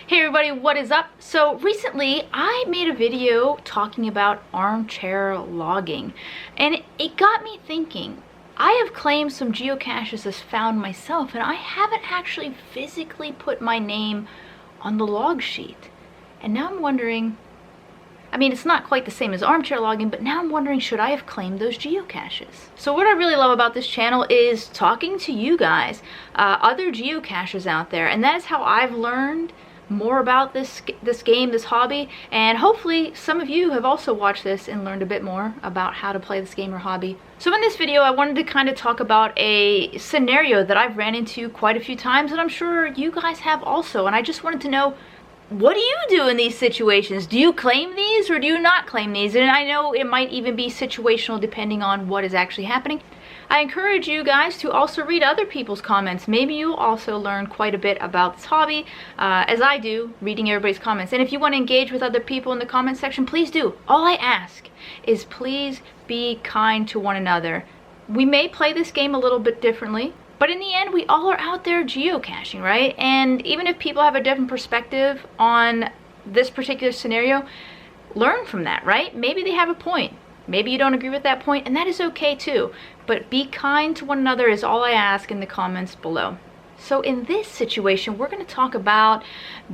Hey everybody, what is up? So recently I made a video talking about armchair logging, and it got me thinking. I have claimed some geocaches as found myself, and I haven't actually physically put my name on the log sheet. And now I'm wondering, I mean, it's not quite the same as armchair logging, but now I'm wondering, should I have claimed those geocaches? So what I really love about this channel is talking to you guys, other geocaches out there, and that is how I've learned more about this game, this hobby, and hopefully some of you have also watched this and learned a bit more about how to play this game or hobby. So in this video I wanted to kind of talk about a scenario that I've ran into quite a few times, and I'm sure you guys have also, and I just wanted to know, what do you do in these situations? Do you claim these or do you not claim these? And I know it might even be situational depending on what is actually happening. I encourage you guys to also read other people's comments. Maybe you'll also learn quite a bit about this hobby, as I do, reading everybody's comments. And if you want to engage with other people in the comment section, please do. All I ask is please be kind to one another. We may play this game a little bit differently, but in the end, we all are out there geocaching, right? And even if people have a different perspective on this particular scenario, learn from that, right? Maybe they have a point. Maybe you don't agree with that point, and that is okay too. But be kind to one another is all I ask in the comments below. So in this situation, we're going to talk about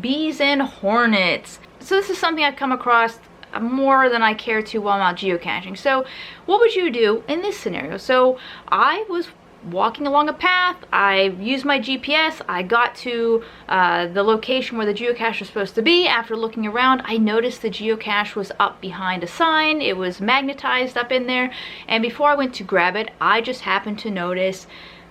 bees and hornets. So this is something I've come across more than I care to while I'm out geocaching. So what would you do in this scenario? So I was walking along a path, I used my GPS, I got to the location where the geocache was supposed to be. After looking around, I noticed the geocache was up behind a sign. It was magnetized up in there, and before I went to grab it, I just happened to notice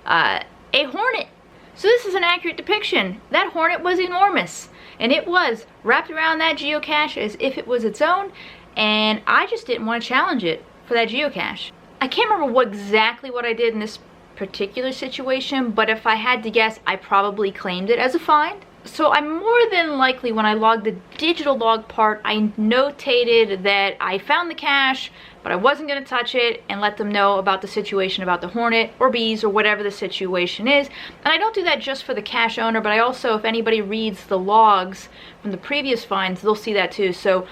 a hornet. So this is an accurate depiction. That hornet was enormous, and it was wrapped around that geocache as if it was its own, and I just didn't want to challenge it for that geocache. I can't remember exactly what I did in this particular situation, but if I had to guess, I probably claimed it as a find. So I'm more than likely, when I logged the digital log part, I notated that I found the cache, but I wasn't going to touch it, and let them know about the situation about the hornet or bees or whatever the situation is. And I don't do that just for the cache owner, but I also, if anybody reads the logs from the previous finds, they'll see that too, so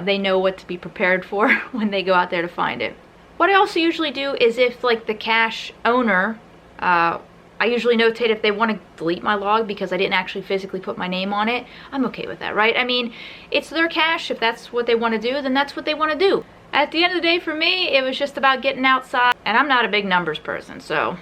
they know what to be prepared for when they go out there to find it. What I also usually do is, if like the cache owner, I usually notate if they want to delete my log because I didn't actually physically put my name on it. I'm okay with that, right? I mean, it's their cache. If that's what they want to do, then that's what they want to do. At the end of the day, for me, it was just about getting outside, and I'm not a big numbers person, so.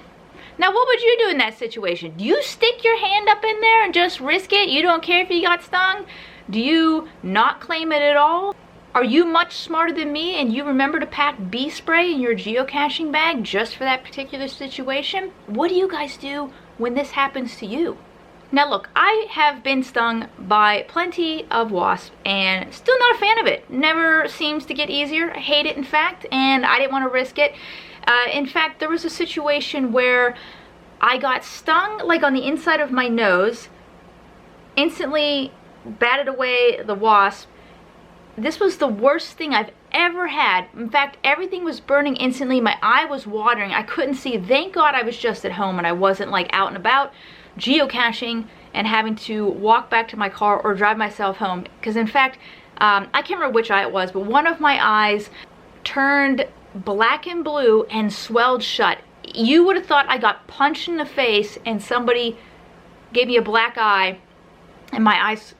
Now, what would you do in that situation? Do you stick your hand up in there and just risk it? You don't care if you got stung? Do you not claim it at all? Are you much smarter than me and you remember to pack bee spray in your geocaching bag just for that particular situation? What do you guys do when this happens to you? Now look, I have been stung by plenty of wasps and still not a fan of it. Never seems to get easier. I hate it, in fact, and I didn't want to risk it. In fact, there was a situation where I got stung like on the inside of my nose, instantly batted away the wasp. This was the worst thing I've ever had. In fact, everything was burning instantly. My eye was watering. I couldn't see. Thank God I was just at home and I wasn't like out and about geocaching and having to walk back to my car or drive myself home. Because in fact, I can't remember which eye it was, but one of my eyes turned black and blue and swelled shut. You would have thought I got punched in the face and somebody gave me a black eye and my eyes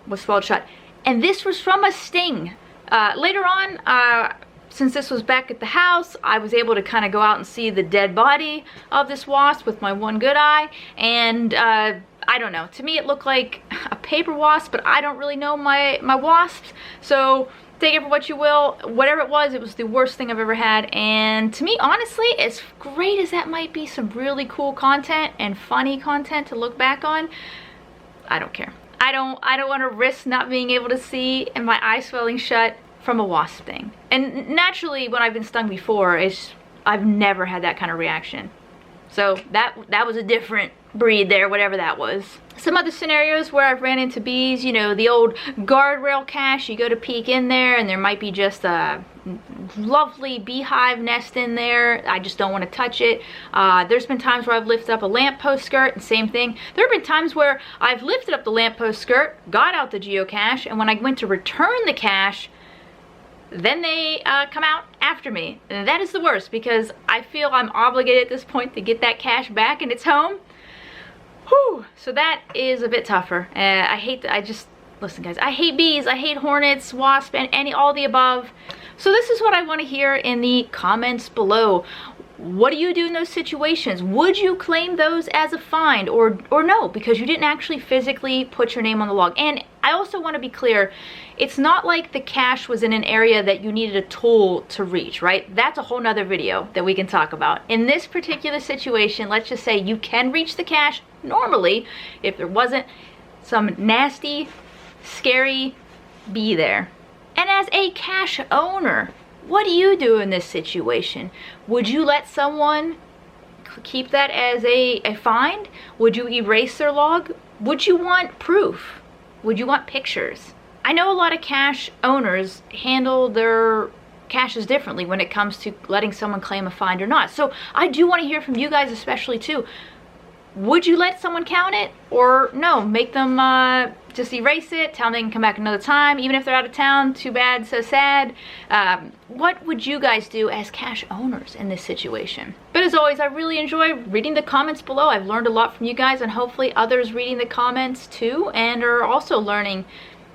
was swelled shut. And this was from a sting. Later on, since this was back at the house, I was able to kind of go out and see the dead body of this wasp with my one good eye. And I don't know, to me it looked like a paper wasp, but I don't really know my wasps. So take it for what you will. Whatever it was the worst thing I've ever had. And to me, honestly, as great as that might be, some really cool content and funny content to look back on, I don't care. I don't want to risk not being able to see and my eye swelling shut from a wasp thing. And naturally, when I've been stung before, I've never had that kind of reaction. So that was a different breed there, whatever that was. Some other scenarios where I've ran into bees, you know, the old guardrail cache, you go to peek in there and there might be just lovely beehive nest in there. I just don't want to touch it. There's been times where I've lifted up a lamppost skirt, and same thing. There have been times where I've lifted up the lamppost skirt, got out the geocache, and when I went to return the cache, then they come out after me. And that is the worst, because I feel I'm obligated at this point to get that cache back in its home. Whew, so that is a bit tougher. Listen guys, I hate bees, I hate hornets, wasp, and all the above. So this is what I want to hear in the comments below. What do you do in those situations? Would you claim those as a find or no, because you didn't actually physically put your name on the log? And I also want to be clear, it's not like the cache was in an area that you needed a tool to reach, right? That's a whole nother video that we can talk about. In this particular situation, let's just say you can reach the cache normally if there wasn't some nasty, scary bee there. And as a cache owner, what do you do in this situation? Would you let someone keep that as a find? Would you erase their log? Would you want proof? Would you want pictures? I know a lot of cache owners handle their caches differently when it comes to letting someone claim a find or not. So I do want to hear from you guys especially too. Would you let someone count it, or no, make them just erase it, tell them they can come back another time, even if they're out of town? Too bad, so sad. What would you guys do as cache owners in this situation? But as always, I really enjoy reading the comments below. I've learned a lot from you guys, and hopefully others reading the comments too, and are also learning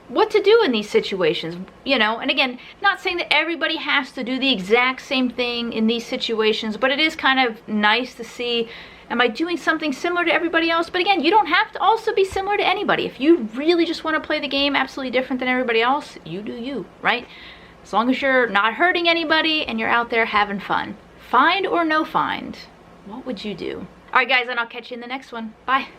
what to do in these situations, you know. And again, not saying that everybody has to do the exact same thing in these situations, but it is kind of nice to see, am I doing something similar to everybody else? But again, you don't have to also be similar to anybody. If you really just want to play the game absolutely different than everybody else, you do you, right? As long as you're not hurting anybody and you're out there having fun. Find or no find, what would you do? All right guys, and I'll catch you in the next one. Bye.